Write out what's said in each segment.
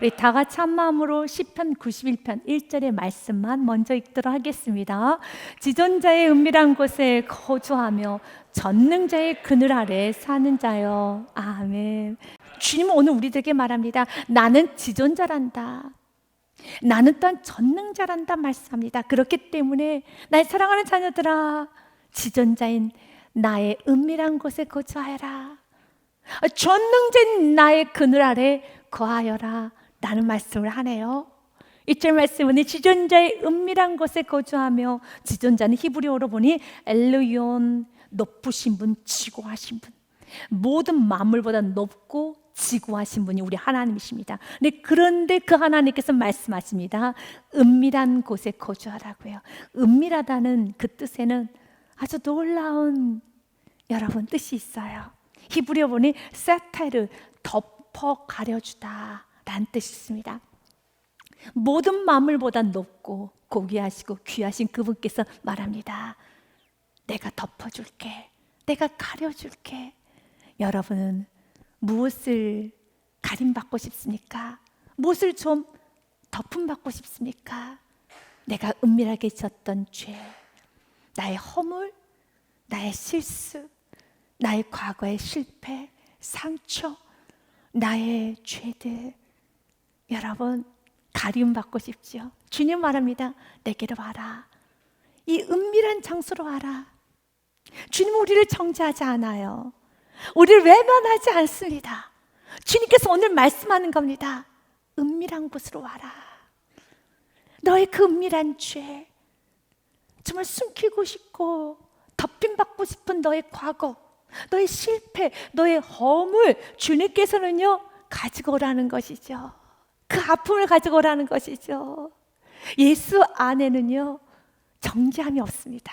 우리 다 같이 한 마음으로 시편 91편 1절의 말씀만 먼저 읽도록 하겠습니다. 지존자의 은밀한 곳에 거주하며 전능자의 그늘 아래 사는 자여. 아멘. 주님은 오늘 우리들에게 말합니다. 나는 지존자란다. 나는 또한 전능자란다 말씀합니다. 그렇기 때문에 나의 사랑하는 자녀들아, 지존자인 나의 은밀한 곳에 거주하여라. 전능자인 나의 그늘 아래 거하여라 라는 말씀을 하네요. 이절 말씀은 지존자의 은밀한 곳에 거주하며, 지존자는 히브리어로 보니 엘르yon, 높으신 분, 지고하신 분, 모든 만물보다 높고 지고하신 분이 우리 하나님이십니다. 그런데 그 하나님께서 말씀하십니다. 은밀한 곳에 거주하라고요. 은밀하다는 그 뜻에는 아주 놀라운 여러분 뜻이 있어요. 히브리어 보니 세타르, 덮어 가려주다 라는 뜻이 있습니다. 모든 만물보다 높고 고귀하시고 귀하신 그분께서 말합니다. 내가 덮어줄게, 내가 가려줄게. 여러분은 무엇을 가림받고 싶습니까? 무엇을 좀 덮음받고 싶습니까? 내가 은밀하게 지었던 죄, 나의 허물, 나의 실수, 나의 과거의 실패, 상처, 나의 죄들, 여러분 가림받고 싶지요? 주님 말합니다. 내게로 와라. 이 은밀한 장소로 와라. 주님은 우리를 정죄하지 않아요. 우리를 외면하지 않습니다. 주님께서 오늘 말씀하는 겁니다. 은밀한 곳으로 와라. 너의 그 은밀한 죄, 정말 숨기고 싶고 덮임받고 싶은 너의 과거, 너의 실패, 너의 허물, 주님께서는요 가지고 오라는 것이죠. 그 아픔을 가지고 오라는 것이죠. 예수 안에는요 정죄함이 없습니다.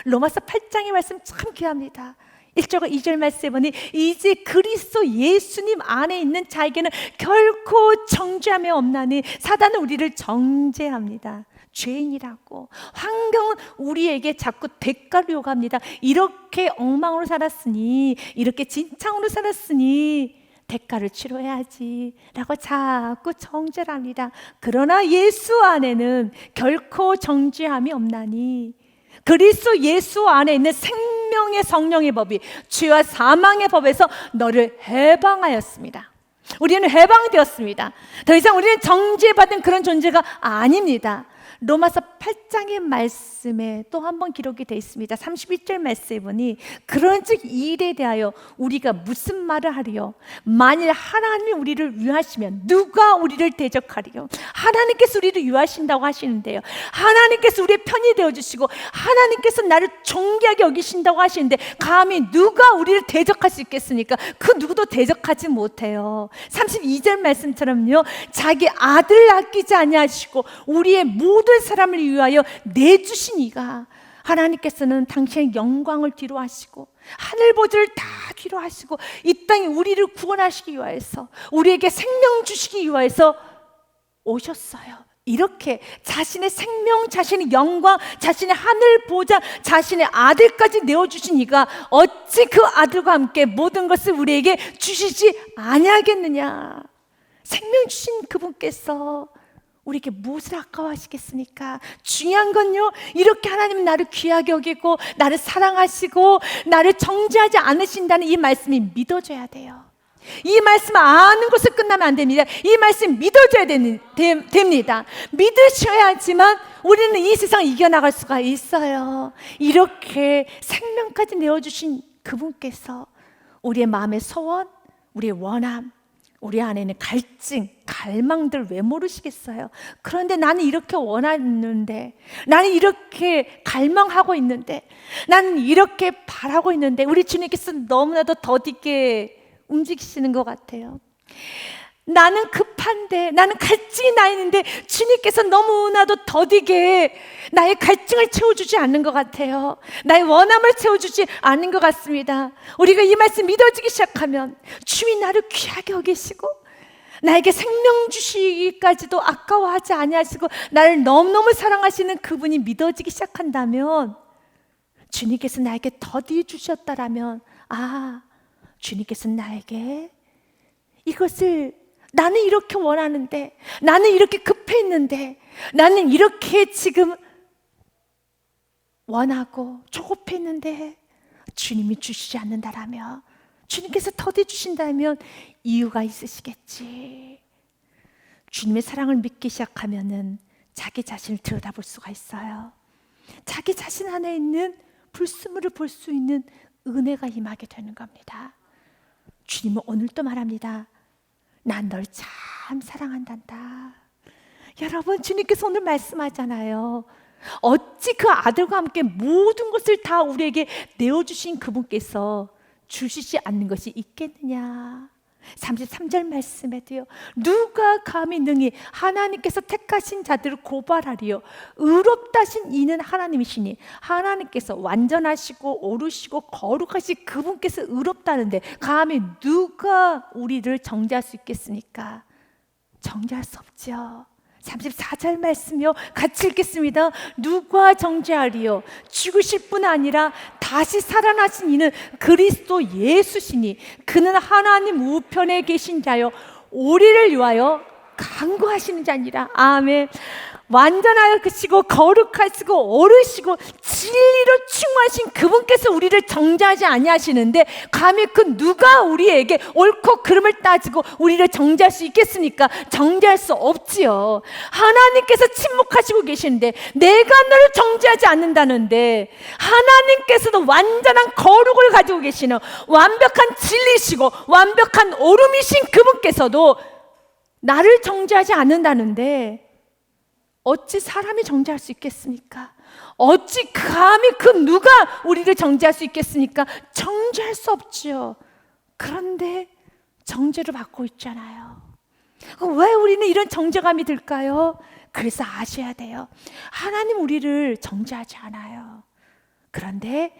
로마서 8장의 말씀 참 귀합니다. 1절과 2절 말씀에 보니 이제 그리스도 예수님 안에 있는 자에게는 결코 정죄함이 없나니, 사단은 우리를 정죄합니다. 죄인이라고. 환경은 우리에게 자꾸 대가를 요구합니다. 이렇게 엉망으로 살았으니, 이렇게 진창으로 살았으니 대가를 치러야지 라고 자꾸 정죄를 합니다. 그러나 예수 안에는 결코 정죄함이 없나니, 그리스도 예수 안에 있는 생명의 성령의 법이 죄와 사망의 법에서 너를 해방하였습니다. 우리는 해방되었습니다. 더 이상 우리는 정죄받은 그런 존재가 아닙니다. 로마서 8장의 말씀에 또 한 번 기록이 되어 있습니다. 31절 말씀에 보니 그런즉 이 일에 대하여 우리가 무슨 말을 하리요? 만일 하나님이 우리를 위하시면 누가 우리를 대적하리요? 하나님께서 우리를 위하신다고 하시는데요, 하나님께서 우리의 편이 되어주시고 하나님께서 나를 존귀하게 여기신다고 하시는데 감히 누가 우리를 대적할 수 있겠습니까? 그 누구도 대적하지 못해요. 32절 말씀처럼요, 자기 아들 아끼지 아니하시고 우리의 모든 사람을 위하여 내주신 이가, 하나님께서는 당신의 영광을 뒤로 하시고 하늘 보좌를 다 뒤로 하시고 이 땅에 우리를 구원하시기 위하여서, 우리에게 생명 주시기 위하여서 오셨어요. 이렇게 자신의 생명, 자신의 영광, 자신의 하늘 보좌, 자신의 아들까지 내어주신 이가 어찌 그 아들과 함께 모든 것을 우리에게 주시지 아니하겠느냐. 생명 주신 그분께서 우리에게 무엇을 아까워하시겠습니까? 중요한 건요, 이렇게 하나님은 나를 귀하게 여기고 나를 사랑하시고 나를 정죄하지 않으신다는 이 말씀이 믿어져야 돼요. 이 말씀 아는 것을 끝나면 안 됩니다. 이 말씀 믿어줘야 됩니다. 믿으셔야지만 우리는 이 세상을 이겨나갈 수가 있어요. 이렇게 생명까지 내어주신 그분께서 우리의 마음의 소원, 우리의 원함, 우리 안에는 갈증, 갈망들 왜 모르시겠어요? 그런데 나는 이렇게 원하는데, 나는 이렇게 갈망하고 있는데, 나는 이렇게 바라고 있는데, 우리 주님께서 너무나도 더디게 움직이시는 것 같아요. 나는 급한데, 나는 갈증이 나 있는데 주님께서 너무나도 더디게 나의 갈증을 채워주지 않는 것 같아요. 나의 원함을 채워주지 않는 것 같습니다. 우리가 이 말씀 믿어지기 시작하면 주님이 나를 귀하게 여기시고 나에게 생명 주시기까지도 아까워하지 아니하시고 나를 너무너무 사랑하시는 그분이 믿어지기 시작한다면, 주님께서 나에게 더디 주셨다라면, 아, 주님께서 나에게 이것을 나는 이렇게 원하는데, 나는 이렇게 급했는데, 나는 이렇게 지금 원하고 조급했는데 주님이 주시지 않는다라며, 주님께서 더디 주신다면 이유가 있으시겠지. 주님의 사랑을 믿기 시작하면은 자기 자신을 들여다볼 수가 있어요. 자기 자신 안에 있는 불순물을 볼 수 있는 은혜가 임하게 되는 겁니다. 주님은 오늘도 말합니다. 난 널 참 사랑한단다. 여러분, 주님께서 오늘 말씀하잖아요. 어찌 그 아들과 함께 모든 것을 다 우리에게 내어주신 그분께서 주시지 않는 것이 있겠느냐. 33절 말씀에도요, 누가 감히 능히 하나님께서 택하신 자들을 고발하리요. 의롭다신 이는 하나님이시니, 하나님께서 완전하시고 오르시고 거룩하신 그분께서 의롭다는데 감히 누가 우리를 정죄할 수 있겠습니까? 정죄할 수 없죠. 34절 말씀이요, 같이 읽겠습니다. 누가 정죄하리요? 죽으실 뿐 아니라 다시 살아나신 이는 그리스도 예수시니 그는 하나님 우편에 계신 자요 우리를 위하여 간구하시는 자니라. 아멘. 완전하시고 거룩하시고 오르시고 진리로 충만하신 그분께서 우리를 정죄하지 아니하시는데 감히 그 누가 우리에게 옳고 그름을 따지고 우리를 정죄할 수 있겠습니까? 정죄할 수 없지요. 하나님께서 침묵하시고 계시는데 내가 너를 정죄하지 않는다는데, 하나님께서도 완전한 거룩을 가지고 계시는 완벽한 진리시고 완벽한 오름이신 그분께서도 나를 정죄하지 않는다는데 어찌 사람이 정죄할 수 있겠습니까? 어찌 감히 그 누가 우리를 정죄할 수 있겠습니까? 정죄할 수 없지요. 그런데 정죄를 받고 있잖아요. 왜 우리는 이런 정죄감이 들까요? 그래서 아셔야 돼요. 하나님 우리를 정죄하지 않아요. 그런데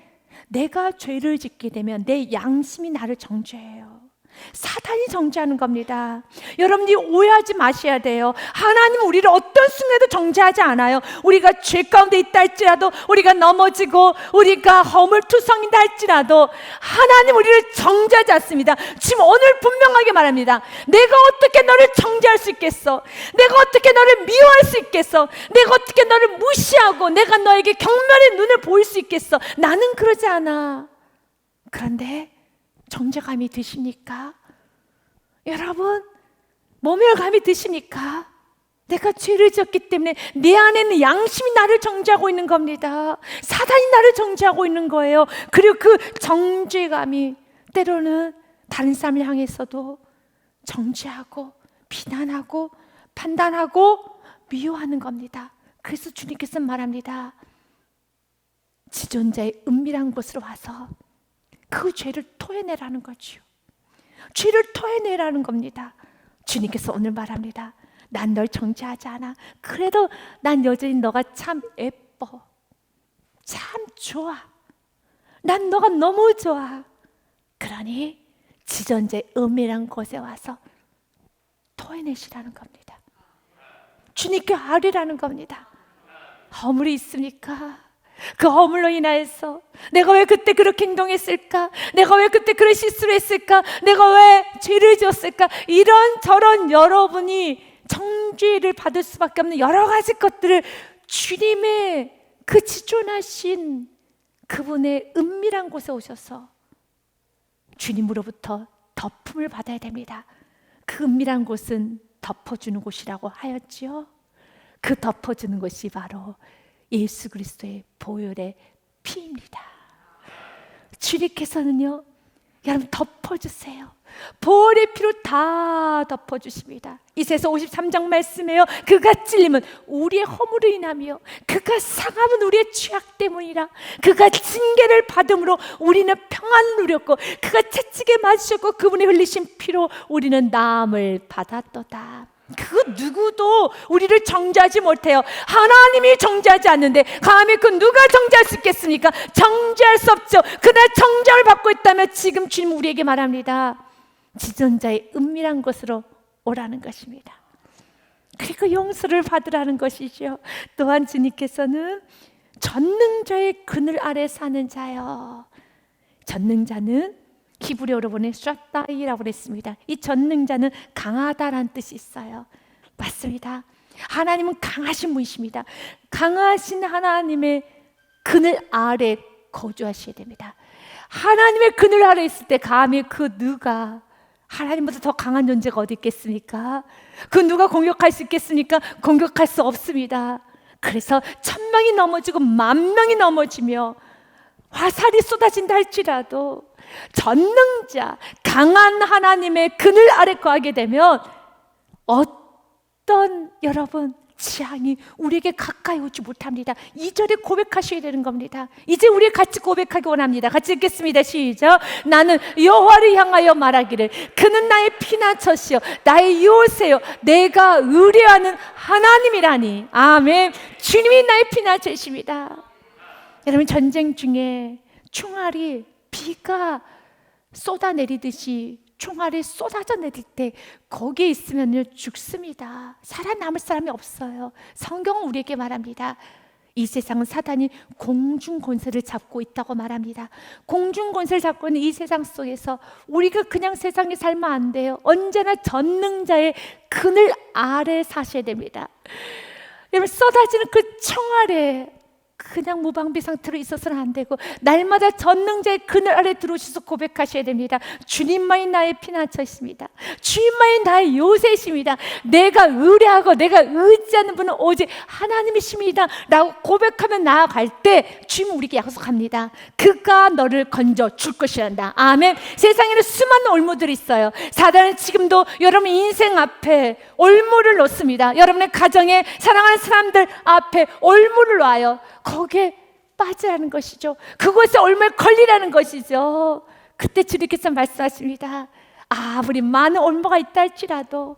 내가 죄를 짓게 되면 내 양심이 나를 정죄해요. 사단이 정죄하는 겁니다. 여러분이 오해하지 마셔야 돼요. 하나님 우리를 어떤 순간에도 정죄하지 않아요. 우리가 죄 가운데 있다 할지라도, 우리가 넘어지고 우리가 허물투성이다 할지라도 하나님 우리를 정죄하지 않습니다. 지금 오늘 분명하게 말합니다. 내가 어떻게 너를 정죄할 수 있겠어? 내가 어떻게 너를 미워할 수 있겠어? 내가 어떻게 너를 무시하고 내가 너에게 경멸의 눈을 보일 수 있겠어? 나는 그러지 않아. 그런데 정죄감이 드십니까? 여러분, 모멸감이 드십니까? 내가 죄를 지었기 때문에 내 안에는 양심이 나를 정죄하고 있는 겁니다. 사단이 나를 정죄하고 있는 거예요. 그리고 그 정죄감이 때로는 다른 사람을 향해서도 정죄하고 비난하고 판단하고 미워하는 겁니다. 그래서 주님께서 말합니다. 지존자의 은밀한 곳으로 와서 그 죄를 토해내라는 거죠. 죄를 토해내라는 겁니다. 주님께서 오늘 말합니다. 난 널 정죄하지 않아. 그래도 난 여전히 너가 참 예뻐. 참 좋아. 난 너가 너무 좋아. 그러니 지존자의 은밀한 곳에 와서 토해내시라는 겁니다. 주님께 아뢰라는 겁니다. 허물이 있습니까? 그 허물로 인하여서 내가 왜 그때 그렇게 행동했을까? 내가 왜 그때 그런 실수를 했을까? 내가 왜 죄를 지었을까? 이런저런 여러분이 정죄를 받을 수밖에 없는 여러 가지 것들을 주님의 그 지존하신 그분의 은밀한 곳에 오셔서 주님으로부터 덮음을 받아야 됩니다. 그 은밀한 곳은 덮어주는 곳이라고 하였지요. 그 덮어주는 것이 바로 예수 그리스도의 보혈의 피입니다. 주님께서는요, 여러분 덮어주세요. 보혈의 피로 다 덮어주십니다. 이사야서 53장 말씀에요. 그가 찔림은 우리의 허물로 인하며 그가 상함은 우리의 죄악 때문이라. 그가 징계를 받음으로 우리는 평안을 누렸고 그가 채찍에 맞으셨고 그분이 흘리신 피로 우리는 나음을 받았도다. 그 누구도 우리를 정죄하지 못해요. 하나님이 정죄하지 않는데 감히 그 누가 정죄할 수 있겠습니까? 정죄할 수 없죠. 그날 정죄를 받고 있다면 지금 주님 우리에게 말합니다. 지존자의 은밀한 곳으로 오라는 것입니다. 그리고 용서를 받으라는 것이죠. 또한 주님께서는 전능자의 그늘 아래 사는 자요. 전능자는 히브리어로 보면 샤다이라고 그랬습니다. 이 전능자는 강하다라는 뜻이 있어요. 맞습니다. 하나님은 강하신 분이십니다. 강하신 하나님의 그늘 아래 거주하셔야 됩니다. 하나님의 그늘 아래 있을 때 감히 그 누가 하나님보다 더 강한 존재가 어디 있겠습니까? 그 누가 공격할 수 있겠습니까? 공격할 수 없습니다. 그래서 1000명이 넘어지고 10,000명이 넘어지며 화살이 쏟아진다 할지라도 전능자 강한 하나님의 그늘 아래 거하게 되면 어떤 여러분 재앙이 우리에게 가까이 오지 못합니다. 2절에 고백하셔야 되는 겁니다. 이제 우리 같이 고백하기 원합니다. 같이 읽겠습니다. 시작. 나는 여호와를 향하여 말하기를 그는 나의 피난처시요 나의 요새요 내가 의뢰하는 하나님이라니. 아멘. 주님이 나의 피난처이십니다. 여러분, 전쟁 중에 총알이 비가 쏟아내리듯이 총알이 쏟아져 내릴 때 거기에 있으면 죽습니다. 살아남을 사람이 없어요. 성경은 우리에게 말합니다. 이 세상은 사단이 공중 권세를 잡고 있다고 말합니다. 공중 권세를 잡고 있는 이 세상 속에서 우리가 그냥 세상에 살면 안 돼요. 언제나 전능자의 그늘 아래 사셔야 됩니다. 여러분, 쏟아지는 그 총알에 그냥 무방비 상태로 있어서는 안 되고 날마다 전능자의 그늘 아래 들어오셔서 고백하셔야 됩니다. 주님만이 나의 피난처이십니다. 주님만이 나의 요새이십니다. 내가 의뢰하고 내가 의지하는 분은 오직 하나님이십니다 라고 고백하며 나아갈 때 주님 우리에게 약속합니다. 그가 너를 건져 줄 것이란다. 아멘. 세상에는 수많은 올무들이 있어요. 사단은 지금도 여러분 인생 앞에 올무를 놓습니다. 여러분의 가정에 사랑하는 사람들 앞에 올무를 놔요. 거기에 빠지라는 것이죠. 그곳에 얼마에 걸리라는 것이죠. 그때 주님께서 말씀하십니다. 아무리 많은 올무가 있다 할지라도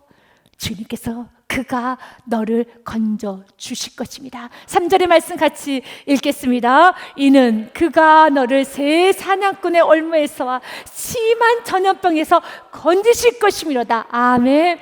주님께서 그가 너를 건져 주실 것입니다. 3절의 말씀 같이 읽겠습니다. 이는 그가 너를 새 사냥꾼의 올무에서와 심한 전염병에서 건지실 것이미로다. 아멘.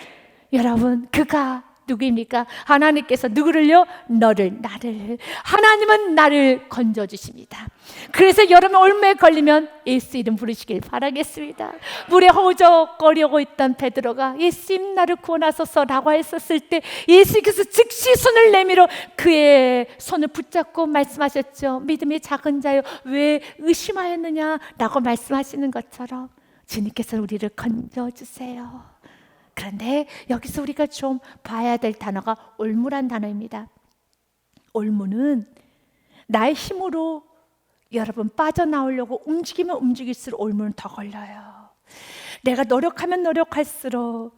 여러분, 그가 누구입니까? 하나님께서 누구를요? 너를, 나를. 하나님은 나를 건져주십니다. 그래서 여러분 올무에 걸리면 예수 이름 부르시길 바라겠습니다. 물에 허우적거리고 있던 베드로가 예수님 나를 구원하소서라고 했었을 때 예수께서 즉시 손을 내밀어 그의 손을 붙잡고 말씀하셨죠. 믿음이 작은 자여 왜 의심하였느냐라고 말씀하시는 것처럼 주님께서 우리를 건져주세요. 그런데 여기서 우리가 좀 봐야 될 단어가 올무란 단어입니다. 올무는 나의 힘으로 여러분 빠져나오려고 움직이면 움직일수록 올무는 더 걸려요. 내가 노력하면 노력할수록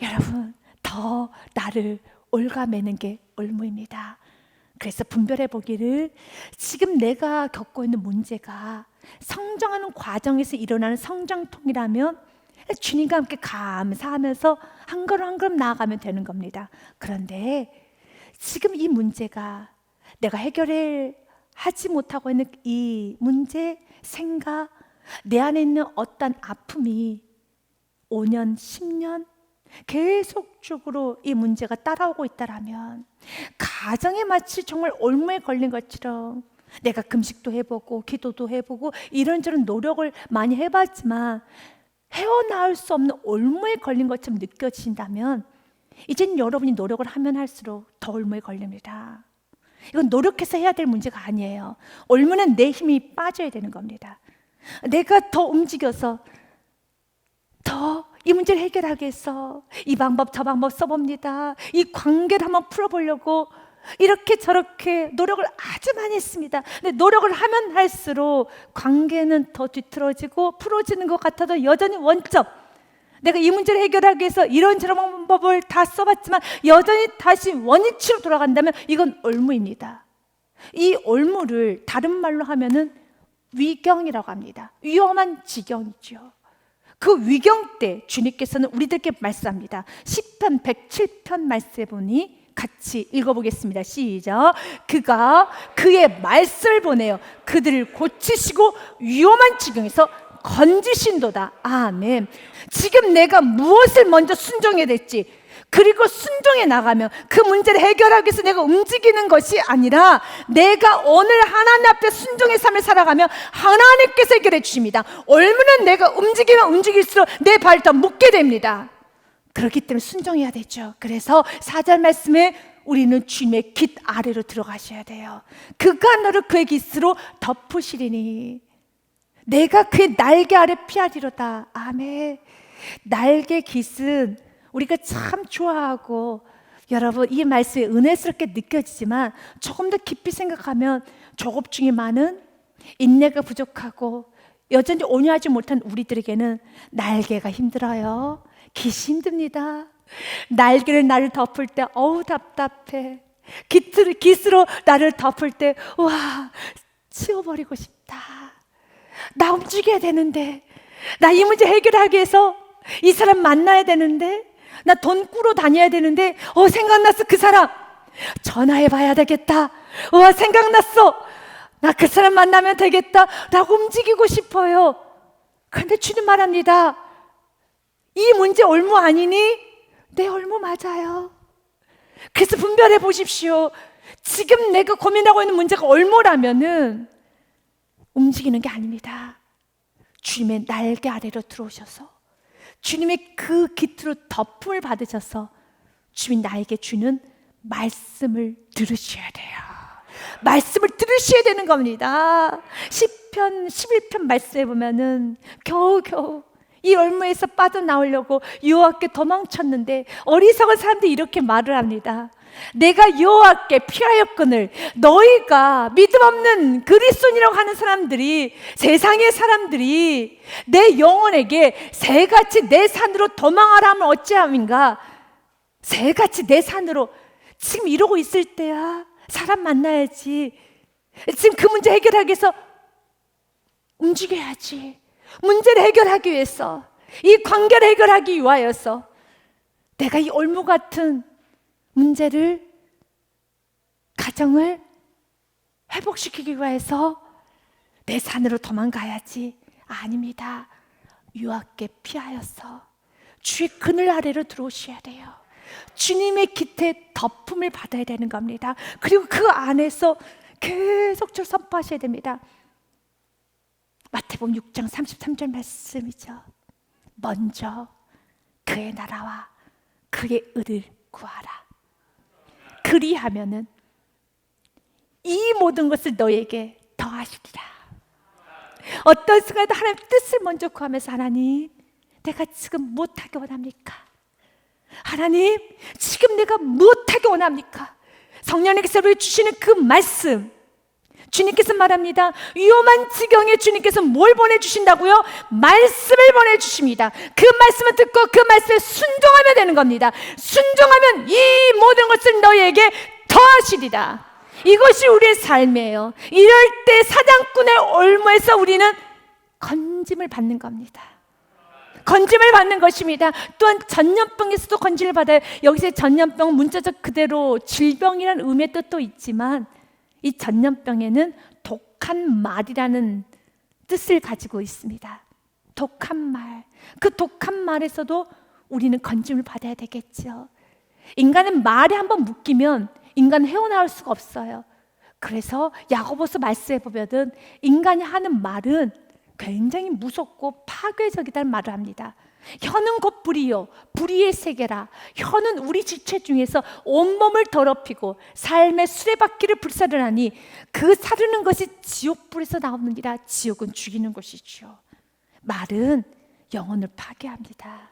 여러분 더 나를 올가매는 게 올무입니다. 그래서 분별해 보기를 지금 내가 겪고 있는 문제가 성장하는 과정에서 일어나는 성장통이라면 주님과 함께 감사하면서 한 걸음 한 걸음 나아가면 되는 겁니다. 그런데 지금 이 문제가 내가 해결하지 못하고 있는 이 문제, 생각, 내 안에 있는 어떤 아픔이 5년, 10년 계속적으로 이 문제가 따라오고 있다라면 가정에 마치 정말 올무에 걸린 것처럼 내가 금식도 해보고 기도도 해보고 이런저런 노력을 많이 해봤지만 헤어나올 수 없는 올무에 걸린 것처럼 느껴진다면 이젠 여러분이 노력을 하면 할수록 더 올무에 걸립니다. 이건 노력해서 해야 될 문제가 아니에요. 올무는 내 힘이 빠져야 되는 겁니다. 내가 더 움직여서 더 이 문제를 해결하기 위해서 이 방법 저 방법 써봅니다. 이 관계를 한번 풀어보려고 이렇게 저렇게 노력을 아주 많이 했습니다. 근데 노력을 하면 할수록 관계는 더 뒤틀어지고 풀어지는 것 같아도 여전히 원점, 내가 이 문제를 해결하기 위해서 이런저런 방법을 다 써봤지만 여전히 다시 원위치로 돌아간다면 이건 올무입니다. 이 올무를 다른 말로 하면은 위경이라고 합니다. 위험한 지경이죠. 그 위경 때 주님께서는 우리들께 말씀합니다. 시편 107편 말씀해 보니 같이 읽어보겠습니다. 시작. 그가 그의 말씀을 보내어 그들을 고치시고 위험한 지경에서 건지신도다. 아멘. 지금 내가 무엇을 먼저 순종해야 될지, 그리고 순종해 나가면 그 문제를 해결하기 위해서 내가 움직이는 것이 아니라 내가 오늘 하나님 앞에 순종의 삶을 살아가면 하나님께서 해결해 주십니다. 얼마나 내가 움직이면 움직일수록 내 발을 더 묶게 됩니다. 그렇기 때문에 순종해야 되죠. 그래서 4절 말씀에 우리는 주님의 깃 아래로 들어가셔야 돼요. 그가 너를 그의 깃으로 덮으시리니 내가 그의 날개 아래 피하리로다. 아멘. 날개 깃은 우리가 참 좋아하고, 여러분 이 말씀이 은혜스럽게 느껴지지만 조금 더 깊이 생각하면 조급증이 많은, 인내가 부족하고 여전히 온유하지 못한 우리들에게는 날개가 힘들어요. 깃이 힘듭니다. 날개를 나를 덮을 때 어우 답답해. 깃으로 나를 덮을 때 와, 치워버리고 싶다. 나 움직여야 되는데, 나 이 문제 해결하기 위해서 이 사람 만나야 되는데, 나 돈 꾸러 다녀야 되는데, 생각났어. 그 사람 전화해 봐야 되겠다. 생각났어. 나 그 사람 만나면 되겠다 라고 움직이고 싶어요. 그런데 주님 말합니다. 이 문제 올무 아니니? 내 올무 맞아요. 그래서 분별해 보십시오. 지금 내가 고민하고 있는 문제가 올무라면은 움직이는 게 아닙니다. 주님의 날개 아래로 들어오셔서 주님의 그 깃으로 덮음을 받으셔서 주님 나에게 주는 말씀을 들으셔야 돼요. 말씀을 들으셔야 되는 겁니다. 시편 11편 말씀에 보면은 겨우겨우 이 얼무에서 빠져나오려고 여호와께 도망쳤는데 어리석은 사람들이 이렇게 말을 합니다. 내가 여호와께 피하였거늘 너희가 믿음 없는 그리스도인이라고 하는 사람들이, 세상의 사람들이 내 영혼에게 새같이 내 산으로 도망하라 하면 어찌함인가. 새같이 내 산으로. 지금 이러고 있을 때야 사람 만나야지. 지금 그 문제 해결하기 위해서 움직여야지. 문제를 해결하기 위해서, 이 관계를 해결하기 위하여서 내가 이 올무 같은 문제를, 가정을 회복시키기 위해서 내 산으로 도망가야지. 아닙니다. 여호와께 피하여서 주의 그늘 아래로 들어오셔야 돼요. 주님의 깃에 덮음을 받아야 되는 겁니다. 그리고 그 안에서 계속 선포하셔야 됩니다. 마태복음 6장 33절 말씀이죠. 먼저 그의 나라와 그의 의를 구하라. 그리하면은 이 모든 것을 너에게 더하시리라. 어떤 순간에도 하나님 뜻을 먼저 구하면서, 하나님 내가 지금 무엇하기 원합니까? 하나님 지금 내가 무엇하기 원합니까? 성령님께서 우리에게 주시는 그 말씀, 주님께서 말합니다. 위험한 지경에 주님께서 뭘 보내주신다고요? 말씀을 보내주십니다. 그 말씀을 듣고 그 말씀에 순종하면 되는 겁니다. 순종하면 이 모든 것을 너희에게 더하시리라. 이것이 우리의 삶이에요. 이럴 때 사냥꾼의 올무에서 우리는 건짐을 받는 겁니다. 건짐을 받는 것입니다. 또한 전염병에서도 건짐을 받아요. 여기서 전염병은 문자적 그대로 질병이라는 의미의 뜻도 있지만, 이 전염병에는 독한 말이라는 뜻을 가지고 있습니다. 독한 말. 그 독한 말에서도 우리는 건짐을 받아야 되겠죠. 인간은 말에 한번 묶이면 인간은 헤어나올 수가 없어요. 그래서 야고보서 말씀에 보면은 인간이 하는 말은 굉장히 무섭고 파괴적이다는 말을 합니다. 혀는 곧 불이요 불의의 세계라. 혀는 우리 지체 중에서 온몸을 더럽히고 삶의 수레바퀴를 불사르나니 그 사르는 것이 지옥불에서 나오느니라. 지옥은 죽이는 것이죠. 말은 영혼을 파괴합니다.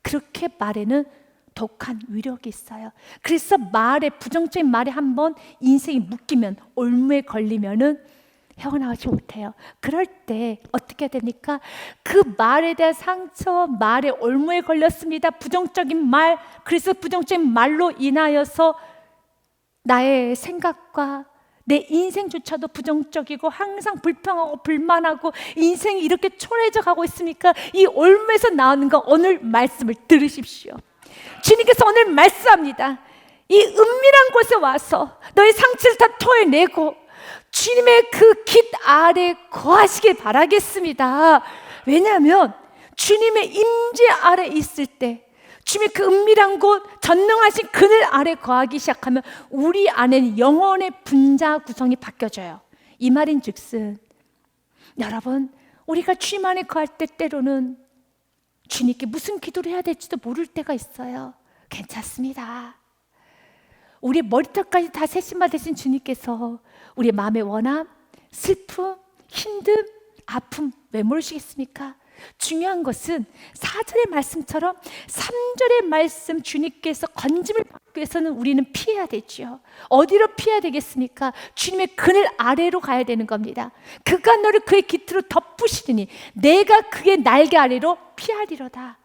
그렇게 말에는 독한 위력이 있어요. 그래서 말에, 부정적인 말에 한번 인생이 묶이면, 올무에 걸리면은 헤어나오지 못해요. 그럴 때 어떻게 해야 됩니까? 그 말에 대한 상처, 말에 올무에 걸렸습니다. 부정적인 말, 그래서 부정적인 말로 인하여서 나의 생각과 내 인생조차도 부정적이고 항상 불평하고 불만하고 인생이 이렇게 초라해져 가고 있습니까? 이 올무에서 나오는 거, 오늘 말씀을 들으십시오. 주님께서 오늘 말씀합니다. 이 은밀한 곳에 와서 너의 상처를 다 토해내고 주님의 그 깃 아래 거하시길 바라겠습니다. 왜냐하면 주님의 임재 아래 있을 때, 주님의 그 은밀한 곳, 전능하신 그늘 아래 거하기 시작하면 우리 안에는 영혼의 분자 구성이 바뀌어져요. 이 말인 즉슨 여러분, 우리가 주님 안에 거할 때 때로는 주님께 무슨 기도를 해야 될지도 모를 때가 있어요. 괜찮습니다. 우리 머리털까지 다 세심 받으신 주님께서 우리의 마음의 원함, 슬픔, 힘듦, 아픔 왜 모르시겠습니까? 중요한 것은 4절의 말씀처럼 3절의 말씀 주님께서 건짐을 받기 위해서는 우리는 피해야 되죠. 어디로 피해야 되겠습니까? 주님의 그늘 아래로 가야 되는 겁니다. 그가 너를 그의 깃으로 덮으시리니 내가 그의 날개 아래로 피하리로다.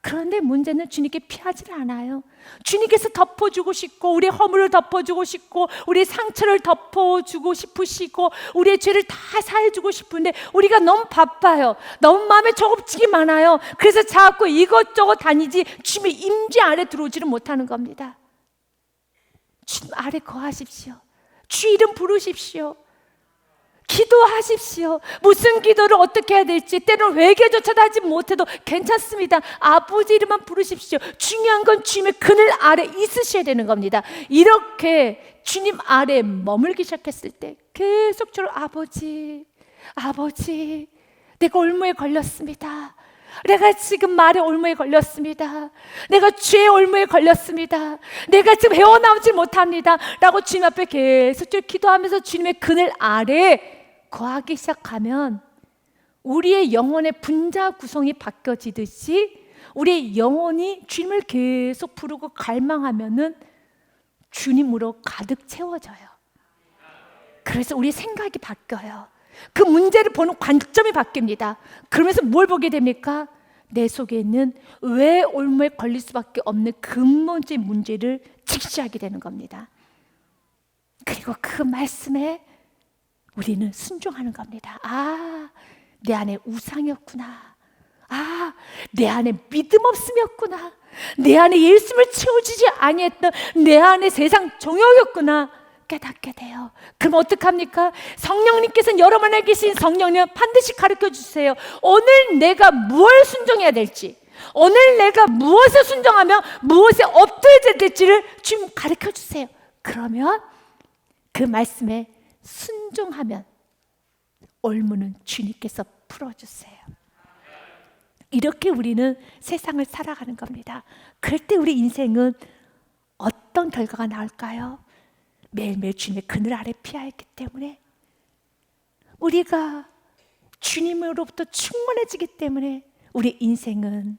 그런데 문제는 주님께 피하지 않아요. 주님께서 덮어주고 싶고 우리의 허물을 덮어주고 싶고 우리의 상처를 덮어주고 싶으시고 우리의 죄를 다 사해주고 싶은데 우리가 너무 바빠요. 너무 마음에 조급증이 많아요. 그래서 자꾸 이것저것 다니지 주님의 임재 아래 들어오지를 못하는 겁니다. 주님 아래 거하십시오. 주 이름 부르십시오. 기도하십시오. 무슨 기도를 어떻게 해야 될지 때로는 회개조차도 하지 못해도 괜찮습니다. 아버지 이름만 부르십시오. 중요한 건 주님의 그늘 아래 있으셔야 되는 겁니다. 이렇게 주님 아래 머물기 시작했을 때 계속적으로 아버지 내가 올무에 걸렸습니다. 내가 지금 말의 올무에 걸렸습니다. 내가 죄의 올무에 걸렸습니다. 내가 지금 헤어나오지 못합니다 라고 주님 앞에 계속적으로 기도하면서 주님의 그늘 아래 거하기 시작하면 우리의 영혼의 분자 구성이 바뀌어지듯이 우리의 영혼이 주님을 계속 부르고 갈망하면은 주님으로 가득 채워져요. 그래서 우리 생각이 바뀌어요. 그 문제를 보는 관점이 바뀝니다. 그러면서 뭘 보게 됩니까? 내 속에 있는 왜 올무에 걸릴 수밖에 없는 근본적인 문제를 직시하게 되는 겁니다. 그리고 그 말씀에 우리는 순종하는 겁니다. 내 안에 우상이었구나. 내 안에 믿음 없음이었구나. 내 안에 예수님을 채워주지 아니했던 내 안에 세상 종욕이었구나 깨닫게 돼요. 그럼 어떡합니까? 성령님께서는 여러분 안에 계신 성령님 반드시 가르쳐 주세요. 오늘 내가 무엇을 순종해야 될지, 오늘 내가 무엇을 순종하며 무엇에 엎드려야 될지를 좀 가르쳐 주세요. 그러면 그 말씀에 순종하면 올무는 주님께서 풀어주세요. 이렇게 우리는 세상을 살아가는 겁니다. 그럴 때 우리 인생은 어떤 결과가 나올까요? 매일매일 주님의 그늘 아래 피하였기 때문에 우리가 주님으로부터 충만해지기 때문에 우리 인생은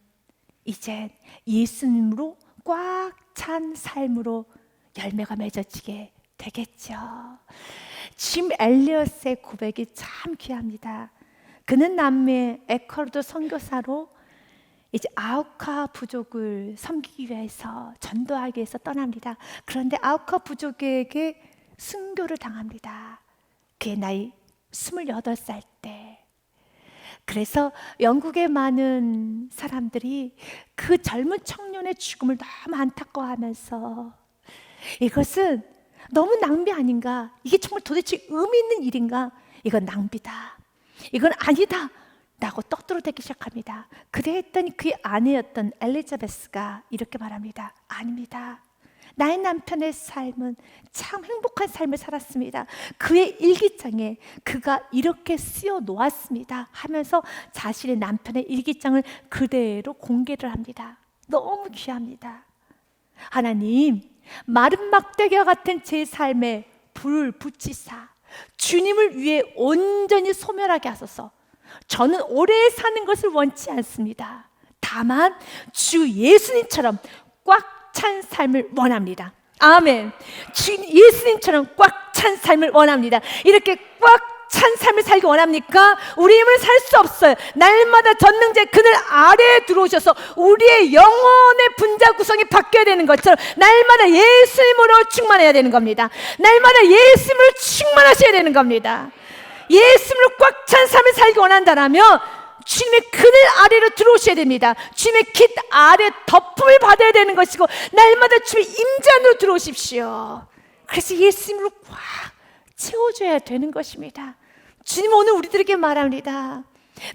이제 예수님으로 꽉 찬 삶으로 열매가 맺어지게 되겠죠. 짐 엘리엇의 고백이 참 귀합니다. 그는 남미 에콰도르 선교사로 이제 아우카 부족을 섬기기 위해서 전도하기 위해서 떠납니다. 그런데 아우카 부족에게 순교를 당합니다. 그의 나이 28살 때. 그래서 영국의 많은 사람들이 그 젊은 청년의 죽음을 너무 안타까워하면서 이것은 너무 낭비 아닌가? 이게 정말 도대체 의미 있는 일인가? 이건 낭비다. 이건 아니다. 라고 떠들어대기 시작합니다. 그랬더니 그의 아내였던 엘리자베스가 이렇게 말합니다. 아닙니다. 나의 남편의 삶은 참 행복한 삶을 살았습니다. 그의 일기장에 그가 이렇게 쓰여 놓았습니다 하면서 자신의 남편의 일기장을 그대로 공개를 합니다. 너무 귀합니다. 하나님, 마른 막대기와 같은 제 삶에 불을 붙이사 주님을 위해 온전히 소멸하게 하소서. 저는 오래 사는 것을 원치 않습니다. 다만 주 예수님처럼 꽉 찬 삶을 원합니다. 아멘. 주 예수님처럼 꽉 찬 삶을 원합니다. 이렇게 꽉 찬 삶을 살기 원합니까? 우리 힘을 살 수 없어요. 날마다 전능자의 그늘 아래에 들어오셔서 우리의 영혼의 분자 구성이 바뀌어야 되는 것처럼 날마다 예수님으로 충만해야 되는 겁니다. 날마다 예수님으로 충만하셔야 되는 겁니다. 예수님으로 꽉 찬 삶을 살기 원한다면 주님의 그늘 아래로 들어오셔야 됩니다. 주님의 깃 아래 덮음을 받아야 되는 것이고 날마다 주님의 임재 안으로 들어오십시오. 그래서 예수님으로 꽉 채워줘야 되는 것입니다. 주님 오늘 우리들에게 말합니다.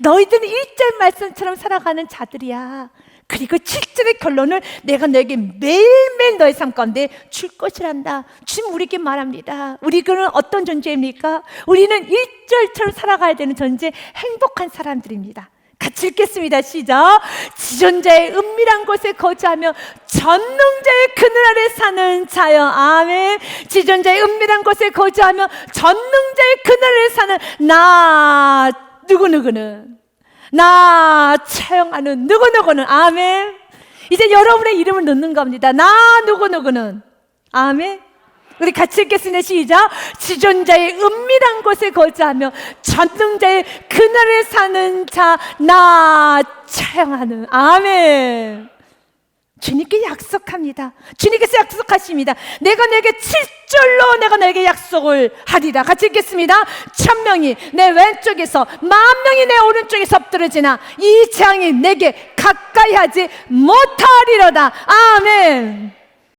너희들은 1절 말씀처럼 살아가는 자들이야. 그리고 7절의 결론을 내가 너에게 매일매일 너의 삶 가운데 줄 것이란다. 주님 우리에게 말합니다. 우리는 어떤 존재입니까? 우리는 1절처럼 살아가야 되는 존재, 행복한 사람들입니다. 같이 읽겠습니다. 시작. 지존자의 은밀한 곳에 거주하며 전능자의 그늘 아래 사는 자여. 아멘. 지존자의 은밀한 곳에 거주하며 전능자의 그늘 아래 사는 나 누구누구는, 나 차용하는 누구누구는. 아멘. 이제 여러분의 이름을 넣는 겁니다. 나 누구누구는. 아멘. 우리 같이 읽겠습니다. 시작. 지존자의 은밀한 곳에 거주하며 전능자의 그늘에 사는 자 나 차용하는. 아멘. 주님께 약속합니다. 주님께서 약속하십니다. 내가 너에게 7절로 내가 너에게 약속을 하리라. 같이 읽겠습니다. 1000명이 내 왼쪽에서 10,000명이 내 오른쪽에서 엎드러지나 이 재앙이 내게 가까이 하지 못하리로다. 아멘.